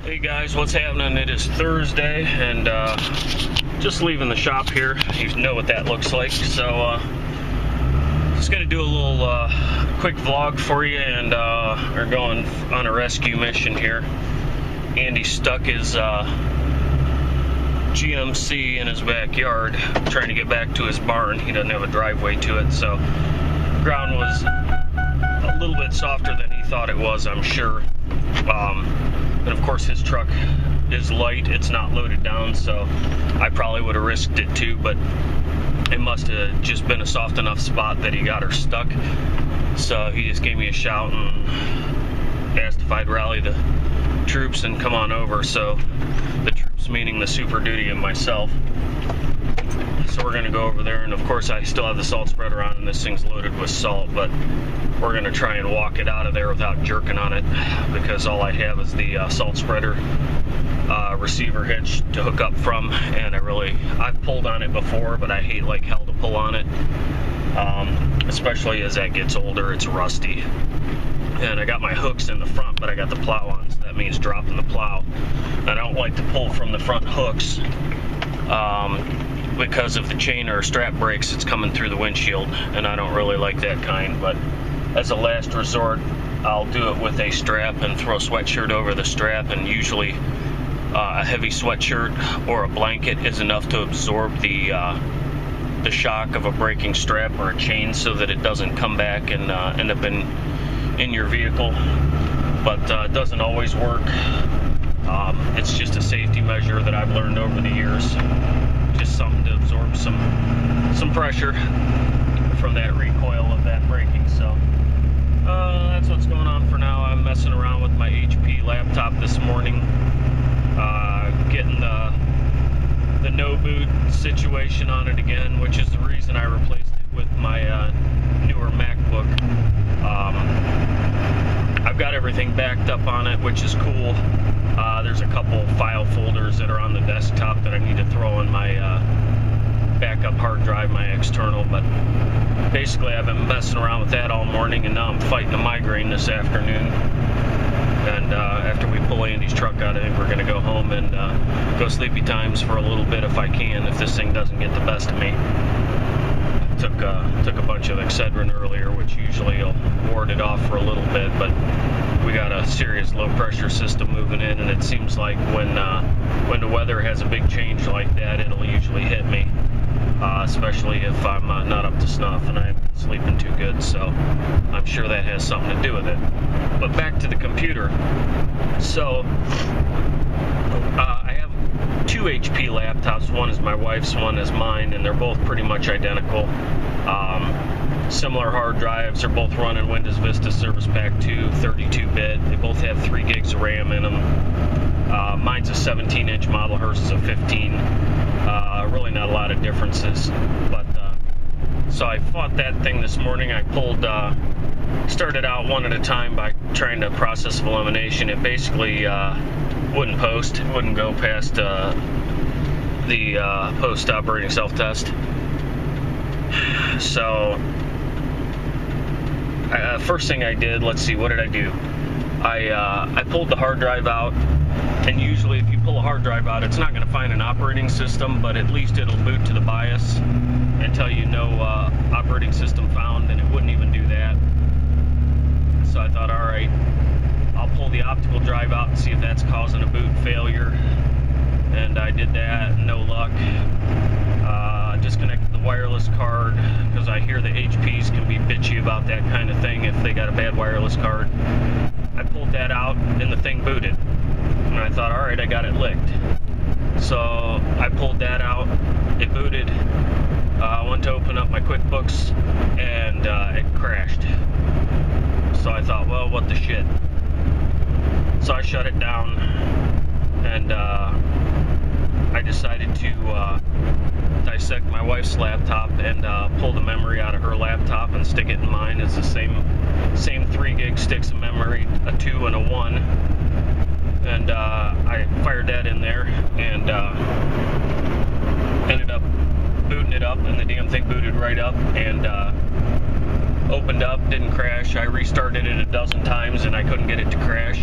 Hey guys, what's happening? It is Thursday and just leaving the shop here. You know what that looks like. So just gonna do a little quick vlog for you, and we're going on a rescue mission here. Andy stuck his GMC in his backyard trying to get back to his barn. He doesn't have a driveway to it, so the ground was a little bit softer than he thought it was, I'm sure. And of course his truck is light, it's not loaded down, so I probably would have risked it too, but it must have just been a soft enough spot that he got her stuck. So he just gave me a shout and asked if I'd rally the troops and come on over. So the troops meaning the Super Duty and myself. So we're gonna go over there, and of course I still have the salt spreader on, and this thing's loaded with salt, but we're gonna try and walk it out of there without jerking on it, because all I have is the salt spreader receiver hitch to hook up from, and I've pulled on it before, but I hate like hell to pull on it, especially as that gets older. It's rusty, and I got my hooks in the front, but I got the plow on, so that means dropping the plow. I don't like to pull from the front hooks because if the chain or strap breaks, it's coming through the windshield, and I don't really like that kind. But as a last resort, I'll do it with a strap and throw a sweatshirt over the strap, and usually a heavy sweatshirt or a blanket is enough to absorb the shock of a breaking strap or a chain, so that it doesn't come back and end up in your vehicle. But it doesn't always work. It's just a safety measure that I've learned over the years. Just something to absorb some pressure from that recoil of that braking. So that's what's going on for now. I'm messing around with my HP laptop this morning, getting the no boot situation on it again, which is the reason I replaced it with my newer MacBook. I've got everything backed up on it, which is cool. There's a couple file folders that are on the desktop that I need to throw in my backup hard drive, my external, but basically I've been messing around with that all morning, and now I'm fighting a migraine this afternoon. And after we pull Andy's truck out, I think we're going to go home and go sleepy times for a little bit if I can, if this thing doesn't get the best of me. Took a bunch of Excedrin earlier, which usually will ward it off for a little bit, but we got a serious low pressure system moving in, and it seems like when the weather has a big change like that, it'll usually hit me, especially if I'm not up to snuff and I'm sleeping too good. So I'm sure that has something to do with it. But back to the computer. So I have two HP laptops. One is my wife's, one is mine, and they're both pretty much identical. Similar hard drives. They're both running Windows Vista Service Pack 2, 32-bit. They both have 3 gigs of RAM in them. Mine's a 17-inch model, hers is a 15. Really not a lot of differences. But so I fought that thing this morning. I started out one at a time by trying to process of elimination. It basically wouldn't post. It wouldn't go past the post-operating self-test. So first thing I did, let's see, what did I do? I pulled the hard drive out, and usually if you pull a hard drive out, it's not going to find an operating system, but at least it'll boot to the BIOS and tell you no operating system found, and it wouldn't even do that. So I thought, alright, I'll pull the optical drive out and see if that's causing a boot failure. And I did that, no luck. Disconnected the wireless card, because I hear the HPs can be bitchy about that kind of thing if they got a bad wireless card. I pulled that out, and the thing booted. And I thought, alright, I got it licked. So I pulled that out, it booted. I went to open up my QuickBooks, and it crashed. So I thought, well, what the shit. So I shut it down, and I decided to dissect my wife's laptop and pull the memory out of her laptop and stick it in mine. It's the same 3 gig sticks of memory, a 2 and a 1. And I fired that in there and ended up booting it up, and the damn thing booted right up and opened up, didn't crash. I restarted it a dozen times and I couldn't get it to crash.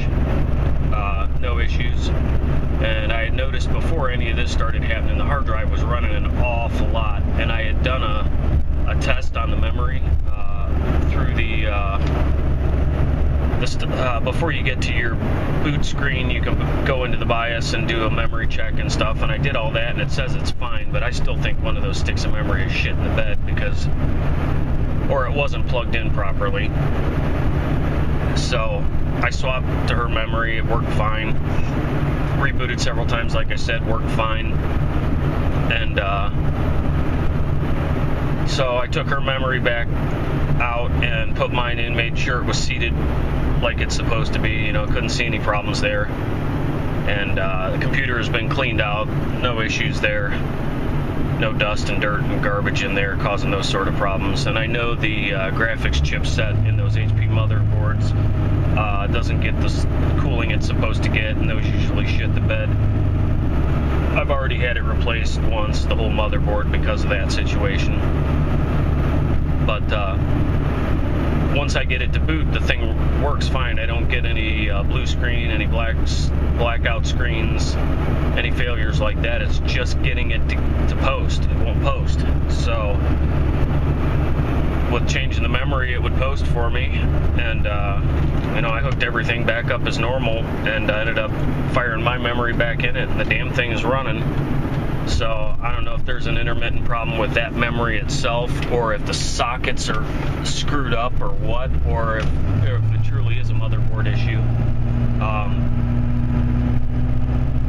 no issues. And I had noticed before any of this started happening, the hard drive was running an awful lot, and I had done a test on the memory through the before you get to your boot screen, you can go into the BIOS and do a memory check and stuff, and I did all that, and it says it's fine, but I still think one of those sticks of memory is shit in the bed, because, or it wasn't plugged in properly. So I swapped to her memory, it worked fine. Rebooted several times, like I said, worked fine. And so I took her memory back out and put mine in, made sure it was seated like it's supposed to be, you know, couldn't see any problems there. And the computer has been cleaned out, no issues there. No dust and dirt and garbage in there causing those sort of problems. And I know the graphics chipset in those HP motherboards doesn't get the cooling it's supposed to get, and those usually shit the bed. I've already had it replaced once, the whole motherboard, because of that situation. But once I get it to boot, the thing works fine. I don't get any blue screen, any blackout screens, any failures like that. It's just getting it to post. It won't post. So with changing the memory, it would post for me, and you know, I hooked everything back up as normal, and I ended up firing my memory back in it, and the damn thing is running. So I don't know if there's an intermittent problem with that memory itself, or if the sockets are screwed up or what, or if it truly is a motherboard issue.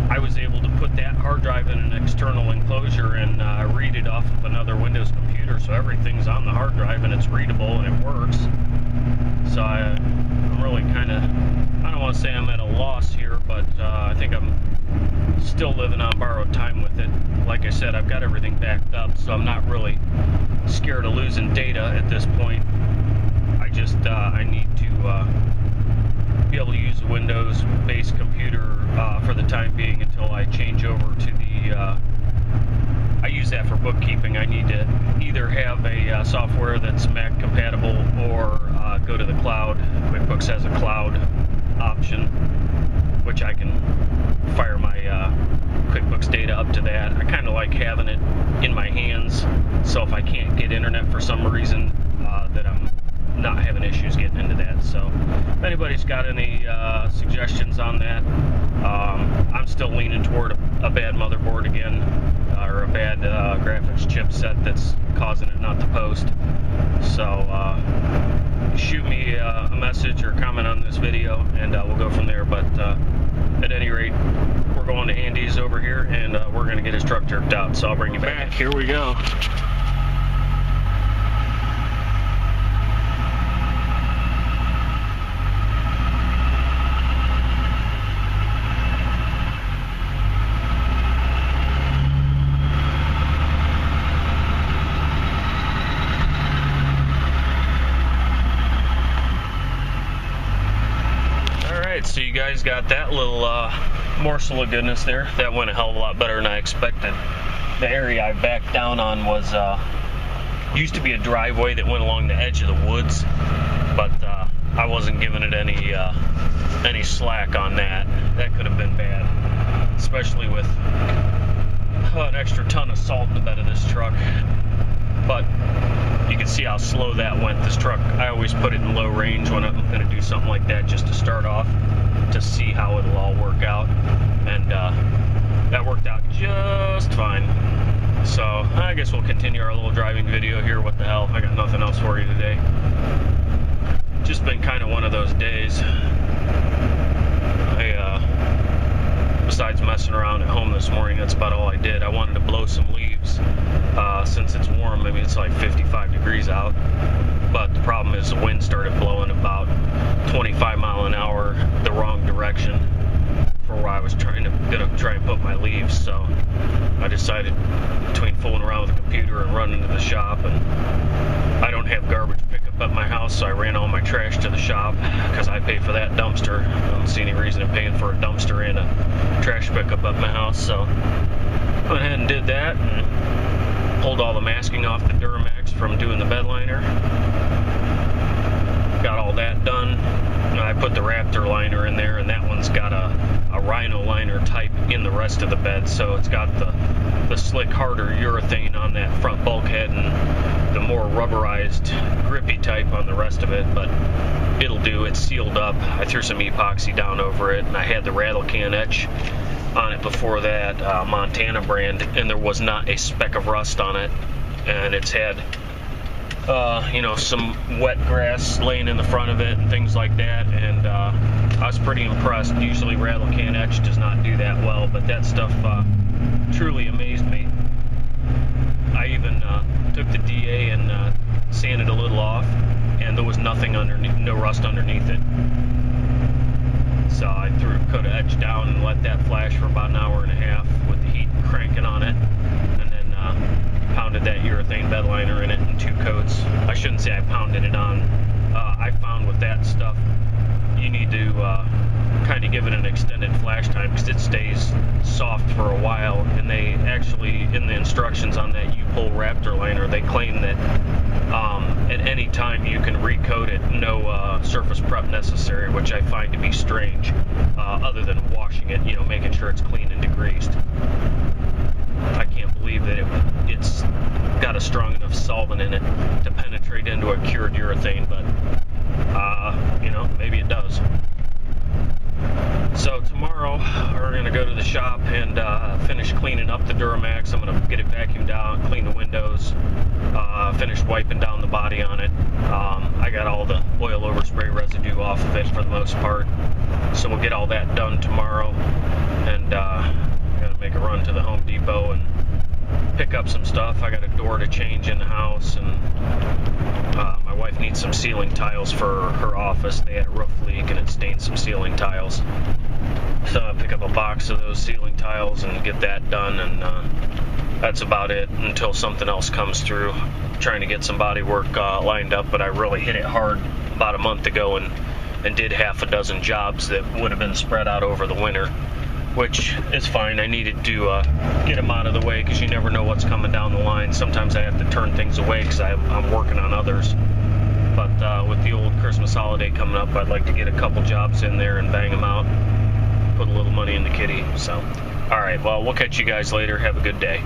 I was able to put that hard drive in an external enclosure and read it off of another Windows computer, so everything's on the hard drive and it's readable and it works. So I'm really kind of, I don't want to say I'm at a loss here, but I think I'm still living on borrowed time with it. Like I said, I've got everything backed up, so I'm not really scared of losing data at this point. I just I need to be able to use a Windows-based computer for the time being until I change over to the I use that for bookkeeping. I need to either have a software that's Mac compatible, or go to the cloud. QuickBooks has a cloud option, which I can fire my QuickBooks data up to that. I kind of like having it in my hands, so if I can't get internet for some reason, that I'm not having issues getting into that. So if anybody's got any suggestions on that, I'm still leaning toward a bad motherboard again, or a bad graphics chipset that's causing it not to post. So shoot me a message or comment on this video, and we'll go from there. But at any rate, we're going to Andy's over here, and we're going to get his truck jerked out, so I'll bring you back. Here we go. So you guys got that little morsel of goodness there. That went a hell of a lot better than I expected. The area I backed down on was used to be a driveway that went along the edge of the woods, but I wasn't giving it any slack on that. That could have been bad, especially with an extra ton of salt in the bed of this truck. But you can see how slow that went. This truck, I always put it in low range when I'm going to do something like that, just to start off, to see how it'll all work out. And that worked out just fine. So I guess we'll continue our little driving video here. What the hell, I got nothing else for you today. Just been kind of one of those days. Besides messing around at home this morning, that's about all I did. I wanted to blow some leaves since it's warm. I mean, it's like 55 degrees out, but the problem is the wind started blowing about 25 mile an hour the wrong direction for where I was gonna try and put my leaves. So I decided, between fooling around with the computer and running to the shop, and I don't have garbage pickup at my house, so I ran all my trash to the shop because I pay for that dumpster. I don't see any reason in paying for a dumpster and a trash pickup at my house. So went ahead and did that, and pulled all the masking off the Duramax from doing the bed liner. Got all that done. I put the Raptor liner in there, and that one's got a Rhino liner type in the rest of the bed, so it's got the slick, harder urethane on that front bulkhead and the more rubberized, grippy type on the rest of it, but it'll do. It's sealed up. I threw some epoxy down over it, and I had the rattle can etch on it before that, Montana brand, and there was not a speck of rust on it, and it's had you know, some wet grass laying in the front of it and things like that, and I was pretty impressed. Usually rattle can etch does not do that well, but that stuff truly amazed me. I even took the DA and sanded a little off, and there was nothing underneath, no rust underneath it. So I threw a coat of etch down and let that flash for about an hour and a half with the heat cranking on it, and then pounded that urethane bed liner in it in 2 coats. I shouldn't say I pounded it on. I found with that stuff, you need to kind of give it an extended flash time because it stays soft for a while, and they actually, in the instructions on that U-pull Raptor liner, they claim that at any time you can recoat it, no surface prep necessary, which I find to be strange, other than washing it, you know, making sure it's clean and degreased. I can't believe that it's got a strong enough solvent in it to penetrate into a cured urethane, but you know, maybe it does. So tomorrow we're going to go to the shop and finish cleaning up the Duramax. I'm going to get it vacuumed out, clean the windows, finish wiping down the body on it. I got all the oil overspray residue off of it for the most part, so we'll get all that done tomorrow, and I got to make a run to the Home Depot and pick up some stuff. I got a door to change in the house, and my wife needs some ceiling tiles for her office. They had a roof leak and it stained some ceiling tiles. So I'll pick up a box of those ceiling tiles and get that done, and that's about it until something else comes through. I'm trying to get some body work lined up, but I really hit it hard about a month ago and did half a dozen jobs that would have been spread out over the winter, which is fine. I needed to get them out of the way because you never know what's coming down the line. Sometimes I have to turn things away because I'm working on others. But with the old Christmas holiday coming up, I'd like to get a couple jobs in there and bang them out, put a little money in the kitty. So, all right, well, we'll catch you guys later. Have a good day.